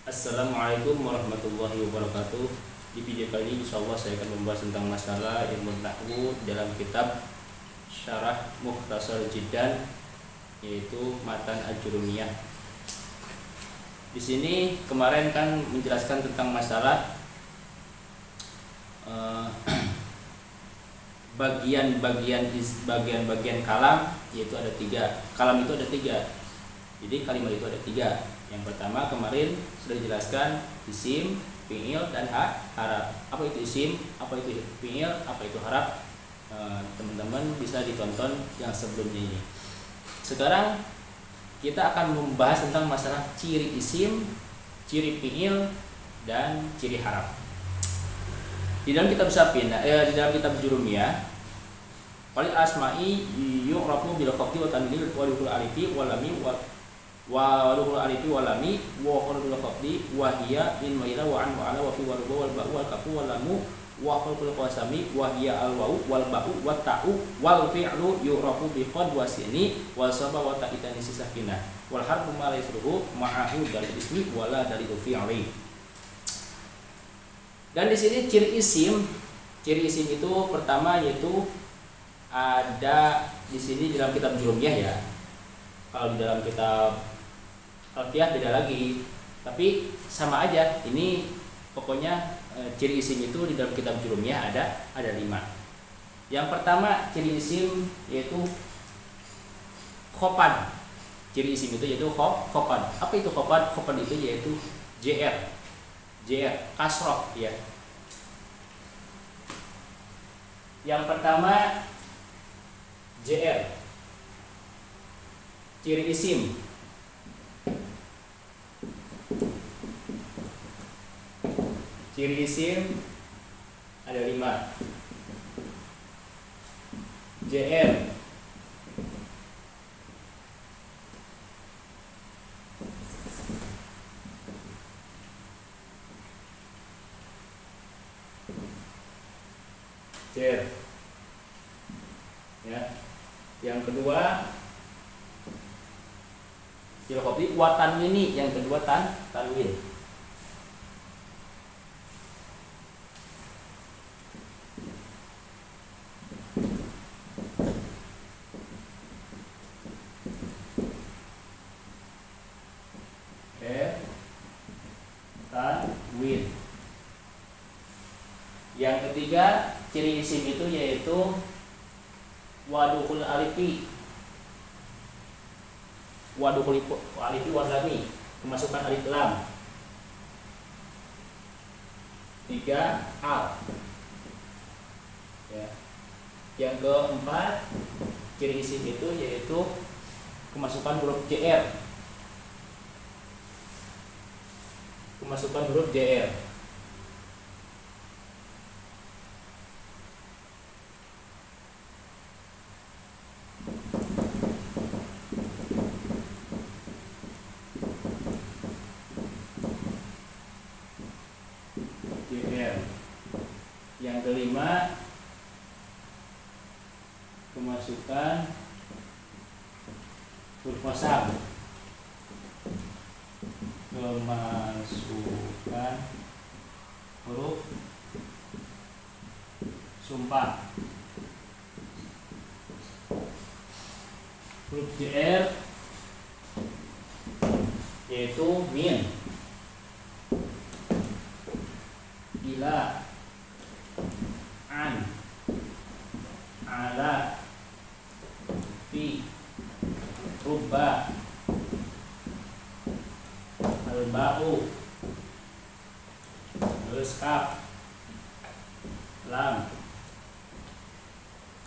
Assalamualaikum warahmatullahi wabarakatuh. Di video kali ini insyaallah saya akan membahas tentang masalah ilmu nahwu dalam kitab Syarah Mukhtasar Jiddan, yaitu Matan Ajrumiyah. Di sini kemarin kan menjelaskan tentang masalah bagian-bagian kalam, yaitu ada tiga. Kalam itu ada tiga. Jadi kalimat itu ada tiga. Yang pertama kemarin sudah dijelaskan isim, fi'il, dan haraf. Apa itu isim, apa itu fi'il, apa itu haraf. Teman-teman bisa ditonton yang sebelumnya ini. Sekarang kita akan membahas tentang masalah ciri isim, ciri fi'il, dan ciri haraf. Di dalam kitab di dalam kitab Jurumiyah, Walil asma'i yu'rafu bil khafdi wa tanwin wa dukul alifi wa lam wa dukul alifi wa lam wa qurul khafdi wa hiya in maila wa an wa ala wa fi wa rubu wal ba'u wal kafu wal lamu wa qurul qasami wa hiya al wa'u wal ba'u wat ta'u wal fi'lu yu'rafu bi qad wa sini wa sabab wa ta'itani sakinah wal harfu ma laysuhu ma'ahu dari ismi wala dari fi'li. Dan di sini ciri isim itu pertama yaitu ada di sini dalam kitab Jurumiyah ya. Kalau di dalam kitab Alfiyah beda lagi, tapi sama aja. Ini pokoknya ciri isim itu di dalam kitab Jurumiyah ada 5. Yang pertama ciri isim yaitu khopan. Ciri isim itu yaitu khopan. Apa itu khopan? Khopan itu yaitu JR kasroh ya. Yang pertama JR, ciri isim. Ciri isim ada 5. JR, ya. Yang kedua Jilkopi wa tanwini, yang kedua tanwin. Tanwin. Yang ketiga ciri isim itu yaitu wadukul alifi wadami, kemasukan alif lam. 3 al ya. Yang keempat ciri isim itu yaitu kemasukan huruf JR, Yang kelima kemasukan huruf qasam, huruf sumpah. Huruf JR yaitu min, ila, an, ala, fi, rubba, al-ba'u, terus kaf, lam,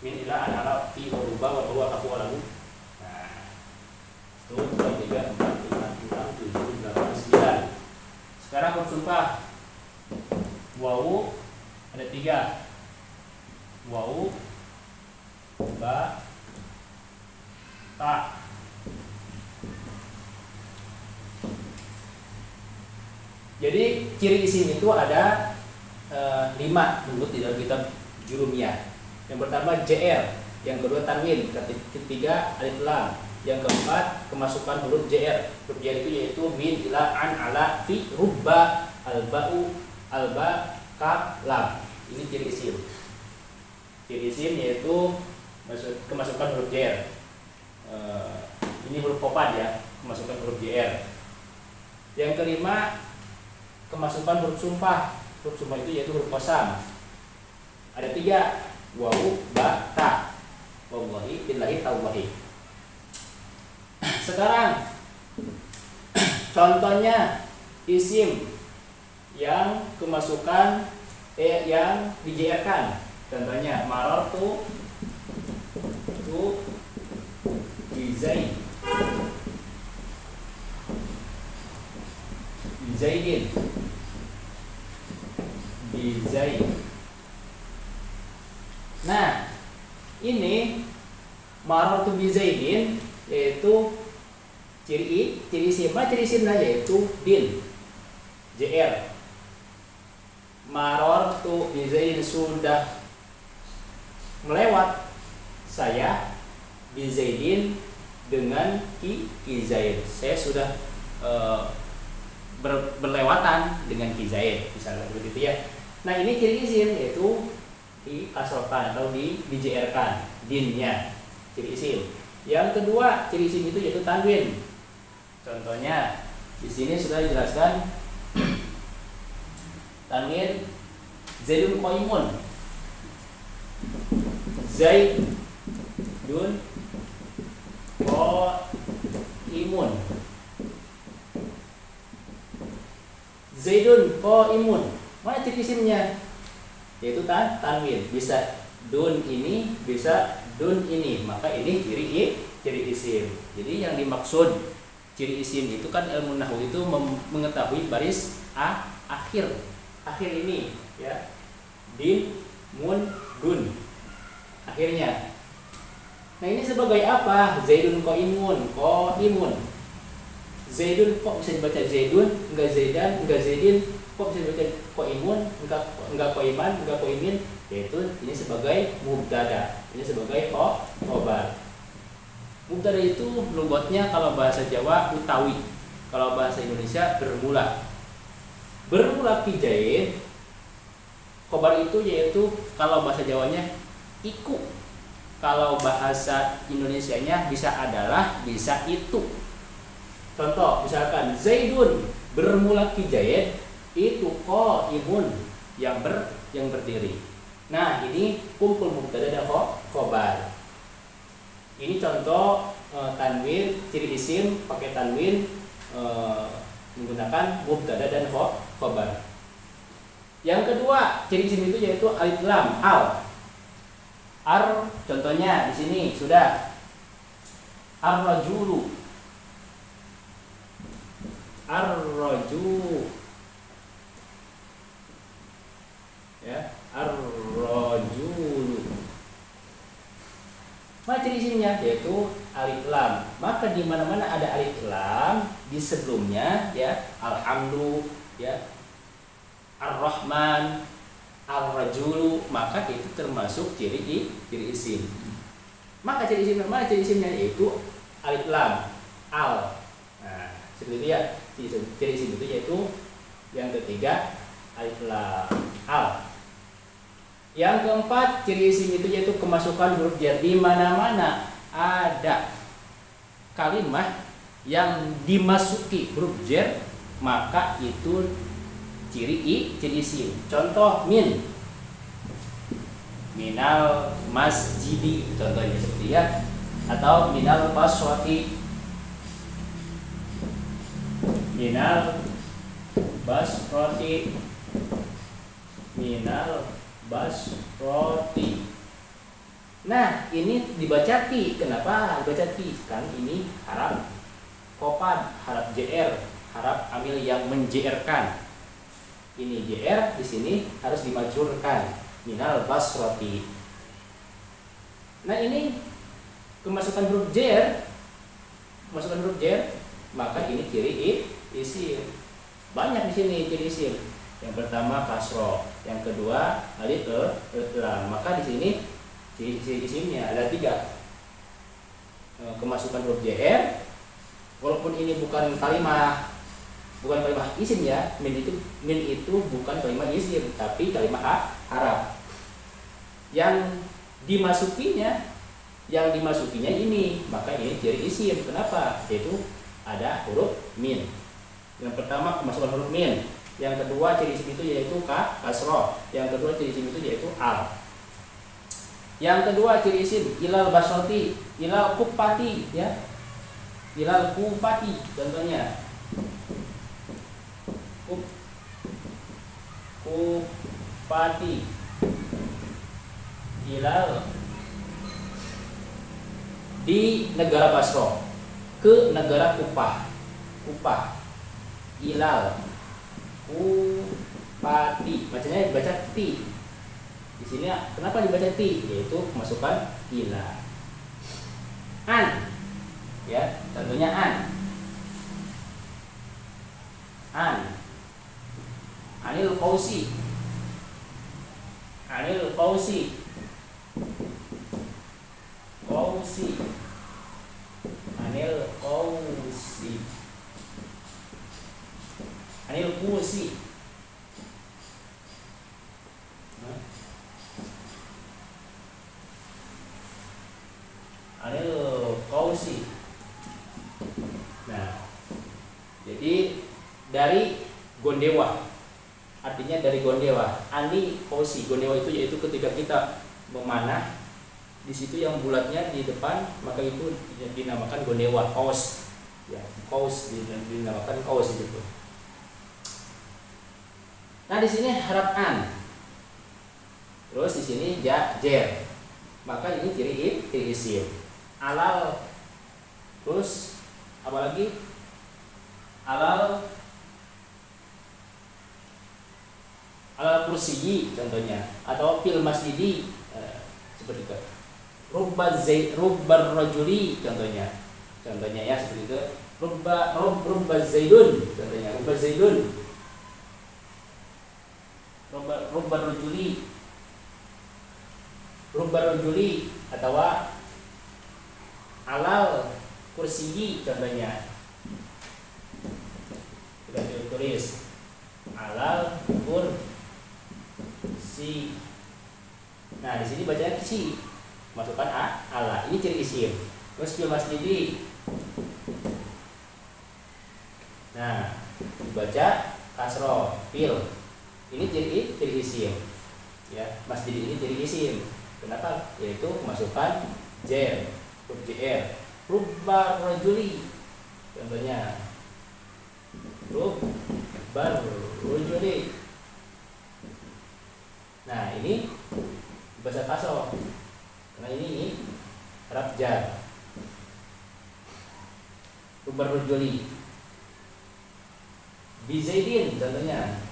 min, ila, an, ala, fi, rubba, wa huwa kafu wa lamu. Nah, 1 2 3 4 5 6 7 8 9. Sekarang huruf sumpah. Wawu ada 3. Wawu, ba, ta. Jadi ciri isim itu ada 5 menurut di dalam kitab Jurumiyah. Yang pertama JR, yang kedua tanwin, ketiga alif lam, Yang keempat, kemasukan huruf JR. Huruf JR itu yaitu min, ila, an, ala, fi, rubba, alba'u, alba, kaf, lam. Ini ciri isim. Ciri isim yaitu kemasukan huruf JR. Ini huruf kopad ya, kemasukan huruf JR. Yang kelima, kemasukan huruf sumpah. Huruf sumpah itu yaitu huruf qasam. Ada 3, wawu, ba, ta. Wallahi, billahi, tallahi. Sekarang contohnya isim yang kemasukan yang dijeerkan. Contohnya marartu tu bizaid, bizaidin, bizaid. Nah, ini marartu bizaidin yaitu ciri isimnya yaitu din, JR. Marartu bizaidin, sudah melewat saya bizaidin dengan ki Zaid. Saya sudah berlewatan dengan ki Zaid, misalnya begitu ya. Nah, ini ciri isim yaitu dikasrokan atau di-JR-kan dinnya, ciri isim. Yang kedua, ciri isim itu yaitu tanwin. Contohnya di sini sudah dijelaskan tanwin Zaidun qaimun, Zaidun qaimun, Zaidun qaimun. Mana ciri isimnya? Yaitu tanwin. Bisa dun ini, bisa dun ini. Maka ini ciri isim. Jadi yang dimaksud ciri isim itu kan ilmu nahwu itu mengetahui baris akhir ini ya. Din, mun, dun. Akhirnya. Nah, ini sebagai apa? Zaidun qaimun, qaimun. Zaidun kok bisa dibaca Zaidun, enggak Zaidan, enggak Zaidin, kok bisa dibaca qaimun, enggak qaiman, enggak qaimin, yaitu ini sebagai mubtada. Ini sebagai khobar. Mubtada itu lughatnya kalau bahasa Jawa utawi, kalau bahasa Indonesia bermula. Bermula fi Zaid. Khobar itu yaitu kalau bahasa Jawanya iku. Kalau bahasa Indonesianya bisa adalah, bisa itu. Contoh, misalkan Zaidun bermula fi Zaid, itu qaimun yang berdiri. Nah, ini kumpul mubtada dan khobar. Ini contoh tanwin, ciri isim pakai tanwin menggunakan mubtada dan khobar. Yang kedua, ciri isim itu yaitu alif lam, al. Contohnya di sini sudah ar-rajulu, ar-rajulu ya, ar-rajulu. Mana ciri isimnya? Yaitu alif lam. Maka di mana-mana ada alif lam di sebelumnya ya, alhamdulillah ya, ar-rahman, ar-rajulu, maka itu termasuk ciri isim. Maka ciri isimnya mana? Ciri isimnya yaitu alif lam, al. Nah, seperti itu ya. Ciri isim itu yaitu yang ketiga alif lam, al. Yang keempat, ciri isim itu yaitu kemasukan huruf jar. Di mana-mana ada kalimat yang dimasuki huruf jar, maka itu ciri isim. Contoh min, minal masjidi, contohnya seperti ya, atau minal baswati, minal basroti, minal basroti. Nah, ini dibaca ti. Kenapa dibaca ti? Kan ini harap kopad, harap JR, harap amil yang menJR-kan. Ini JR, di sini harus dimajurkan, minal basroti. Nah, ini kemasukan huruf JR, maka ini ciri isim. Banyak di sini ciri isim. Yang pertama kasro, yang kedua alif lam. Maka di sini ciri isimnya ada 3. kemasukan huruf JR, walaupun ini bukan kalimat isim ya, min itu bukan kalimat isim tapi kalimat Arab. Yang dimasukinya ini, maka ini ciri isim. Kenapa? Yaitu ada huruf min. Yang pertama kemasukan huruf min, yang kedua ciri isim itu yaitu kasroh, yang kedua ciri isim itu yaitu al. Yang kedua ciri isim ilal basroti, ilal kupati ya. Ilal kupati contohnya. Kupati. Ilal di negara Basro ke negara Kupah. Ilal kupati, bacanya dibaca ti. Di sini kenapa dibaca ti? Yaitu kemasukan ila. An, ya, contohnya anil qausi, anil qausi, anil qausi. Nah, jadi dari gondewa, artinya dari gondewa. Ani qausi, gondewa itu yaitu ketika kita memanah, di situ yang bulatnya di depan, maka itu dinamakan gondewa, qaus. Ya, qaus dinamakan qaus itu. Nah, di sini harap an. Terus di sini jer. Maka ini ciri isim. Alal. Terus apalagi? Alal kursiyi contohnya, atau fil masjidi seperti itu. Rubbar rajuli contohnya ya seperti itu. Rubba zaidun contohnya, rubba zaidun. Rubbar rajuli atau alal kursiyi contohnya. Sudah ditulis alal kursi. Nah, di sini bacanya si, masukkan ala. Ini ciri isim. Terus fil masjidi. Nah, dibaca kasroh fil. Ini ciri isim. Ya, masjid ini ciri isim. Kenapa? Yaitu masukkan jer, huruf jr. Rubbar rajuli contohnya. Rubbar rajuli. Nah, ini bahasa kasroh. Karena ini harap jar. Rubbar rajuli. Bi zaidin contohnya.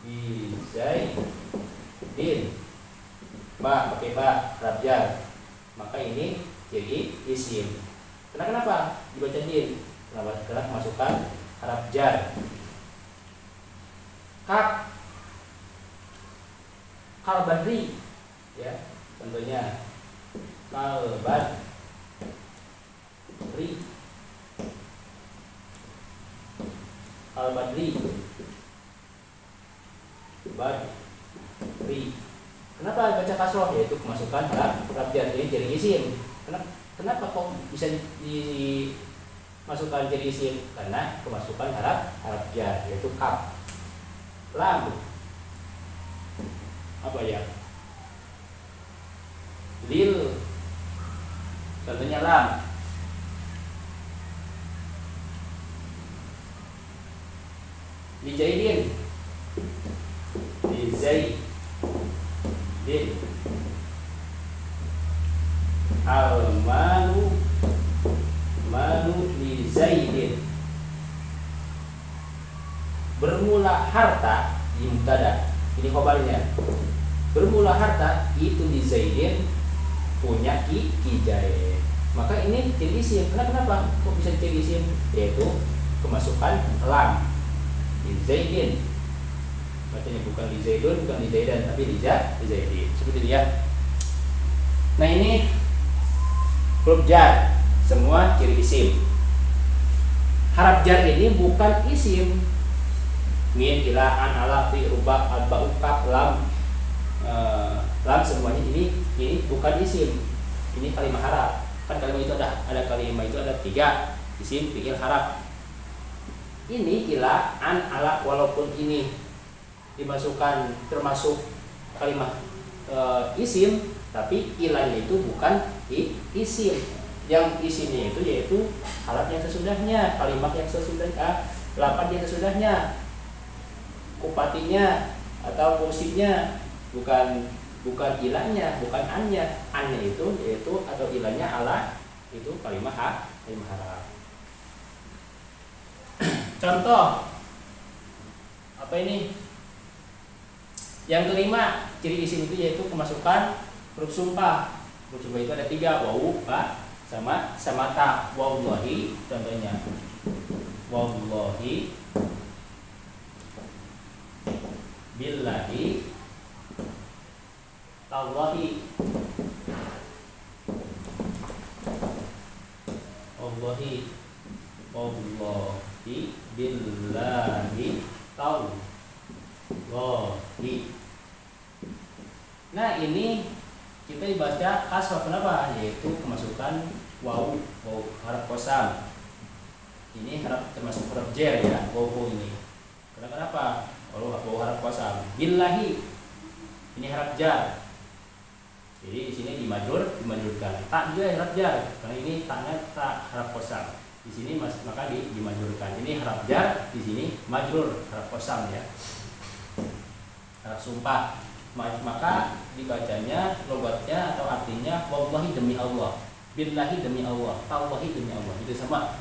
Bi zaidin. Pakai harap jar. Maka ini jadi isim. Kenapa dibaca din? Karena masukkan harap jar. Kal badri ya, contohnya kal badri. Kenapa baca kasroh? Yaitu kemasukan harap jar. Ini jadi isim. Kenapa kok bisa dimasukkan jadi isim? Karena kemasukan harap jar, yaitu kaf. Lam apa ya? Lil contohnya lam. Lijaidin al-malu li zaidin. Bermula harta di mubtada, ini khabarnya. Bermula harta itu di zaidin punya ki Zaid. Maka ini ciri isim. Kenapa? Kok bisa ciri isim? Yaitu kemasukan lam di zaidin. Bacanya bukan di zaidun, bukan di zaidan, tapi di zaidin. Seperti itu ya. Nah, ini huruf jar, semua ciri isim. Harap jar ini bukan isim. Min, ila, an, ala, fi, rubah, alba'u, kaf, lam, lam, semuanya ini bukan isim. Ini kalimat harap. Kan kalimat itu ada kalimat itu ada 3, isim, fi'il, harap. Ini ila, an, ala, walaupun ini dimasukkan termasuk kalimat isim, tapi ilahnya itu bukan isim. Yang isimnya itu yaitu harap yang sesudahnya, kalimat yang sesudahnya, lapan yang sesudahnya, kupatinya atau fungsinya, bukan ilahnya, bukan annya. Annya itu yaitu atau ilahnya ala itu kalimat harap. Contoh apa ini? Yang kelima, ciri isim itu yaitu kemasukan huruf sumpah. Huruf sumpah itu ada 3, wawu, ba, sama ta. Wallahi, contohnya wallahi, billahi, tallahi. Wallahi, billahi, tallahi. Nah, ini kita dibaca kasrah, kenapa? Yaitu kemasukan wawu harap kosam. Ini harap termasuk huruf jar ya, wawu ini. Kenapa? Wawu harap kosam. Billahi ini harap jar. Jadi di sini dimajurkan. Tak juga harap jar, karena ini taknya tak harap kosam. Di sini maka dimajurkan. Ini harap jar, di sini majrur harap kosam ya. Harap sumpah. Maka dibacanya logatnya atau artinya wallahi demi Allah, billahi demi Allah, tallahi demi Allah. Itu sama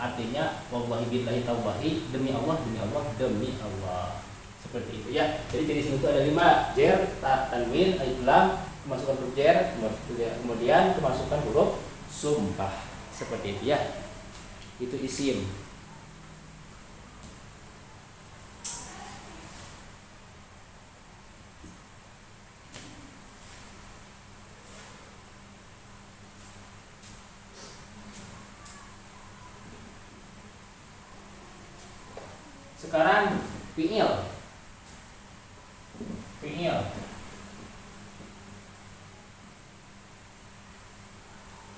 artinya wallahi billahi tallahi demi Allah, demi Allah, demi Allah. Seperti itu ya. Jadi di sini itu ada 5, jar, ta, tanwin, alif lam, kemasukan huruf jar, kemudian kemasukan huruf sumpah. Seperti itu ya. Itu isim. Sekarang fi'il.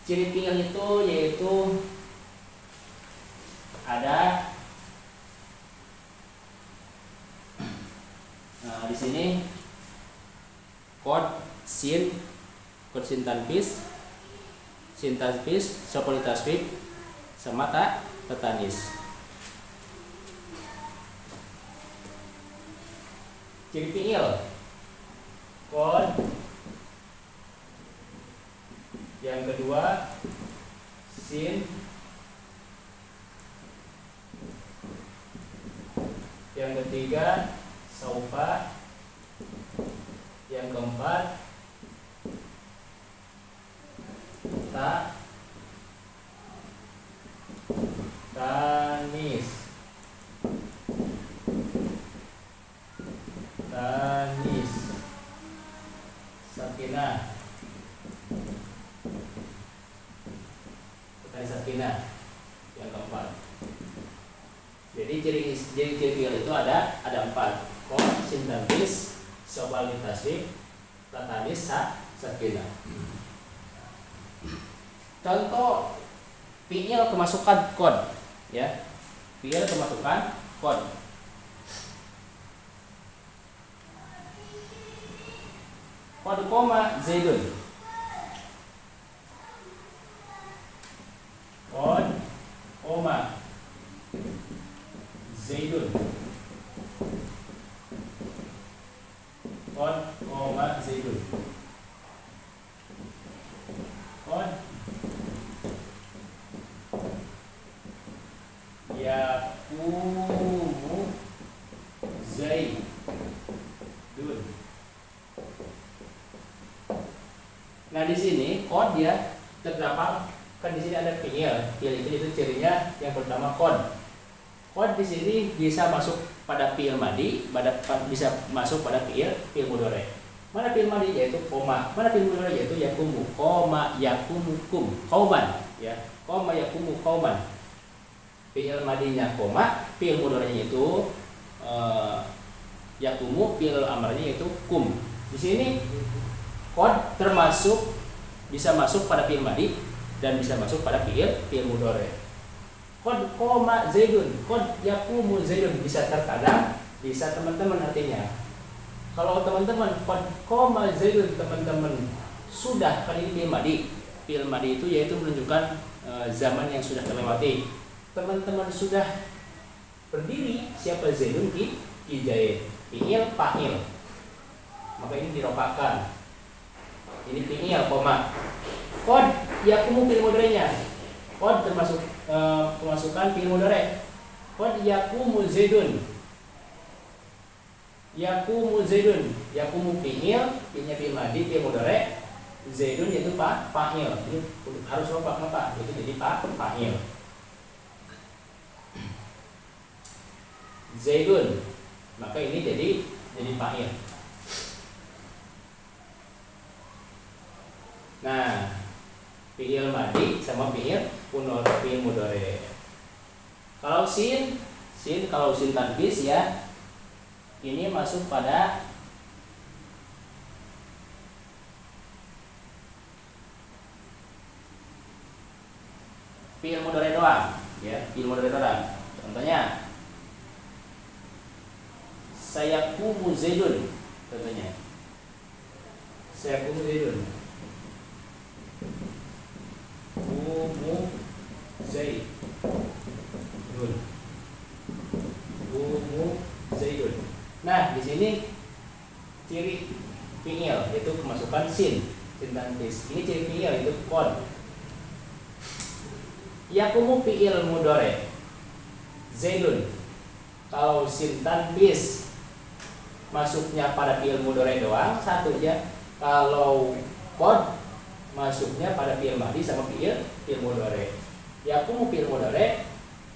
Ciri fi'il itu yaitu ada di sini kod sin tanfis, sopoli tasfik, sama tatanis. Ciri fi'il, kod, yang kedua sin, yang ketiga saufa, yang keempat ta, tanis, sakinah, sakinah yang keempat. Jadi ciri fi'il itu ada 4. Kod, sin tanfis, sopal tasrif, tatanis, sakinah. Contoh fi'il kemasukan kod ya. Fi'il kemasukan kod. Kod koma Zaidun. Kod koma Zaidun. Kod koma Zaidun. Kod yaqumu Zaidun. Nah di sini kod ya terdapat, kan di sini ada fi'il. Fi'il itu cirinya yang pertama kod. Kod di sini bisa masuk pada fi'il madi, bisa masuk pada fi'il mudhari. Mana fi'il madhi yaitu koma. Mana fi'il mudhari yaitu yakumu. Koma yakumukum. Qauman ya. Koma yakumu qauman. Fi'il madhinya koma, fi'il mudhari'nya itu yakumu, fi'il amarnya yaitu kum. Di sini qad termasuk bisa masuk pada fi'il madhi dan bisa masuk pada fi'il mudhari'. Qad qoma Zaidun, qad yakumu Zaidun, bisa terkadang, bisa teman-teman artinya. Kalau teman-teman qad qoma Zaidun, teman-teman sudah, kan ini fi'il madhi. Fi'il madhi itu yaitu menunjukkan zaman yang sudah terlewati. Teman-teman sudah berdiri, siapa Zaidun ki Zaid. Fi'il fa'il. Maka ini diropakan. Ini fi'il koma. Qad yakumu fi'il mudhari'nya. Qad termasuk pemasukan fi'il mudhari'. Qad yakumu Zaidun. Yakumu Zaidun. Yakumu fi'il, fi'ilnya fi'il madhi, fi'il mudhari'. Zaidun yaitu fa'il. Ini harus ropak maka itu jadi fa'il. Zaidun, maka ini jadi fa'il. Nah, fi'il madhi sama fi'il mudhari'. Kalau sin kalau sin tanfis ya, ini masuk pada fi'il mudhari' doang ya, fi'il mudhari' doang. Contohnya sayakumu Zaidun, contohnya sayakumu Zaidun, kumu Zaidun, kumu Zaidun. Nah, di sini ciri fi'il yaitu kemasukan sin tanfis. Ini ciri fi'il itu qad. Yakumu fi'il mudhari', Zaidun. Kalau sin tanfis masuknya pada fi'il mudhari' doang satu aja. Kalau qad masuknya pada fi'il madhi sama fi'il mudhari'. Yakumu fi'il mudhari',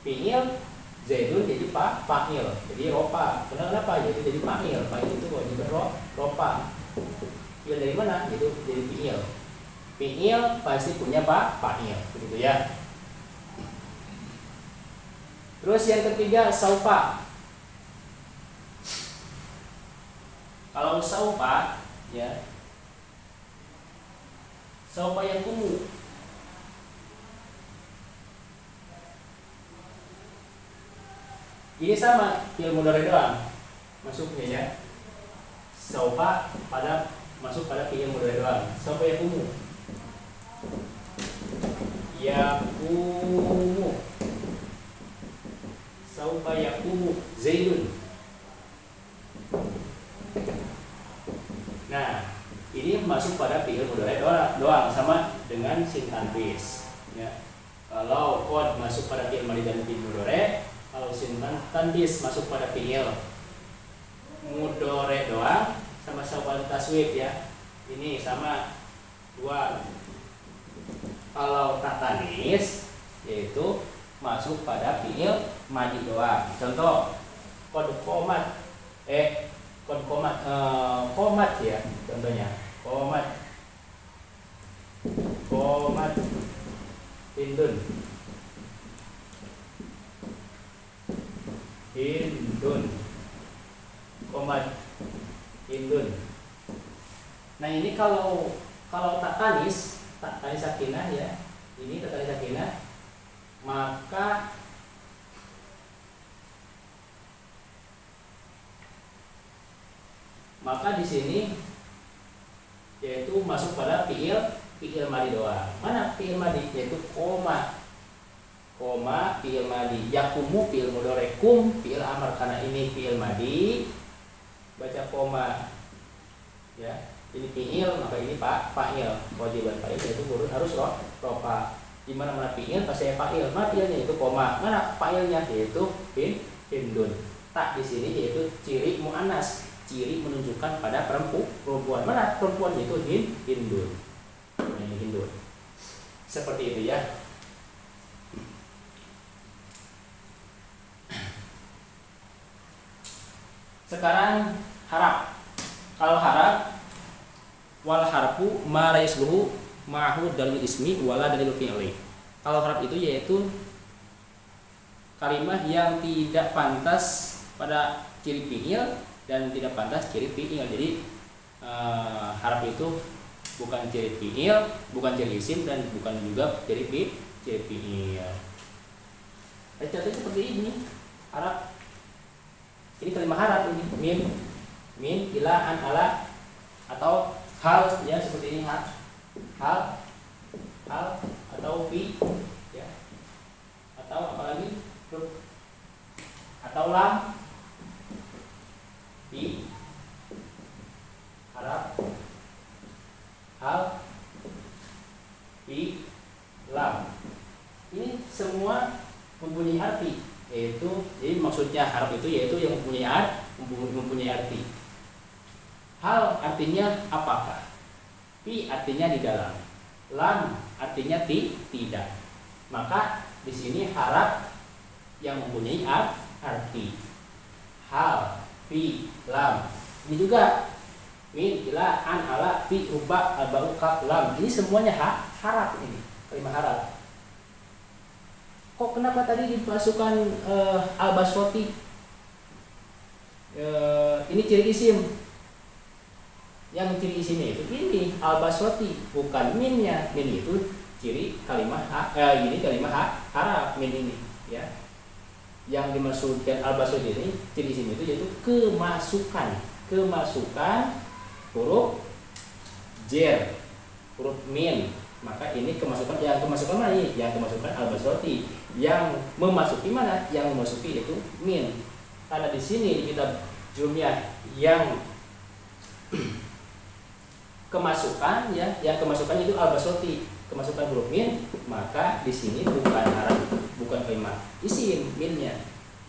fi'il Zaidun jadi fa'il. Jadi ropa. Kenapa? Jadi fa'il. Fa'il itu kewajiban ropa. Fi'il dari mana? Itu jadi fi'il. Fi'il pasti punya fa'il. Begitu ya. Terus yang ketiga saufa. Kalau saufa ya, saufa yakumu. Ini sama fi'il mudhari' doang masuknya ya. Saufa masuk pada fi'il mudhari' doang. Saufa yakumu. Yakumu. Saufa yakumu Zaidun. Nah, ini masuk pada fi'il mudhari' doang sama dengan sin tanfis ya. Kalau qad masuk pada fi'il madhi dan fi'il mudhari', kalau sin tanfis masuk pada fi'il mudhari' doang sama saufa taswib ya. Ini sama dua. Kalau tak tanis yaitu masuk pada fi'il madhi doang. Contoh qad qomat qomat ya, contohnya qomat hindun qomat hindun. Nah, ini kalau tak tanis sakinah ya, ini tak tanis sakinah, maka di sini yaitu masuk pada fi'il madhi doang. Mana fi'il madhi? Yaitu koma fi'il madhi. Yakumu fi'il mudhari', kum fi'il amar. Karena ini fi'il madhi baca koma ya. Ini fi'il, maka ini fa'il. Kewajiban fa'il yaitu harus rofa. Di mana fi'il pasti fa'il. Mana fi'ilnya itu koma. Mana fa'ilnya? Yaitu hindun. Tak di sini yaitu ciri muannas, ciri menunjukkan pada perempuan. Mana perempuan? Yaitu hindun. Ini hindun. Seperti itu ya. Sekarang harap. Kalau harap Wal harfu ma la yasluhu ma'hu dalil ismi wala dalil fi'li. Kalau harap itu yaitu kalimat yang tidak pantas pada ciri fi'il dan tidak pantas ciri fi'il. Jadi harap itu bukan ciri fi'il, bukan ciri isim, dan bukan juga ciri fi'il. Contohnya seperti ini, harap. Ini kalimat harap ini min ila an ala atau hal ya, seperti ini hal atau fi ya, atau apalagi atau lam fi harap hal fi lam. Ini semua mempunyai arti, yaitu jadi maksudnya harap itu yaitu yang mempunyai arti. Hal artinya apakah, fi artinya di dalam, lam artinya tidak. Maka di sini harap yang mempunyai arti. Hal, fi, lam. Ini juga min, ila, an, ala, fi, ruba, alba'u, ka, lam. Ini semuanya harap ini, kalimat harap. Kok kenapa tadi dimasukkan al-basroti? Ini ciri isim. Yang ciri isimnya itu ini al-basroti, bukan minnya. Min itu ciri kalimat ini kalimat harap, min ini ya. Yang dimaksudkan al-basroti ini ciri isim itu yaitu kemasukan huruf jer, huruf min. Maka ini kemasukan mana ini? Yang kemasukan al-basroti. Yang memasuki mana? Yang memasuki itu min. Karena di sini di kitab Jumyah yang kemasukan ya, yang kemasukan itu al-basroti, kemasukan huruf min, maka di sini bukan harap, bukan kalimat isim minnya.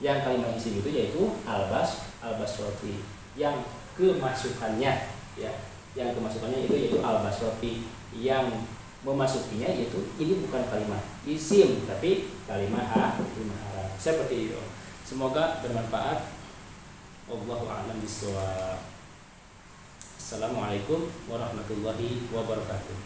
Yang kalimat isim itu yaitu al-basroti. Yang kemasukannya ya, yang kemasukannya itu yaitu al-basroti. Yang memasukinya yaitu ini bukan kalimat isim tapi kalimat harap. Seperti itu. Semoga bermanfaat. Wallahu a'lam bishawab. Assalamualaikum warahmatullahi wabarakatuh.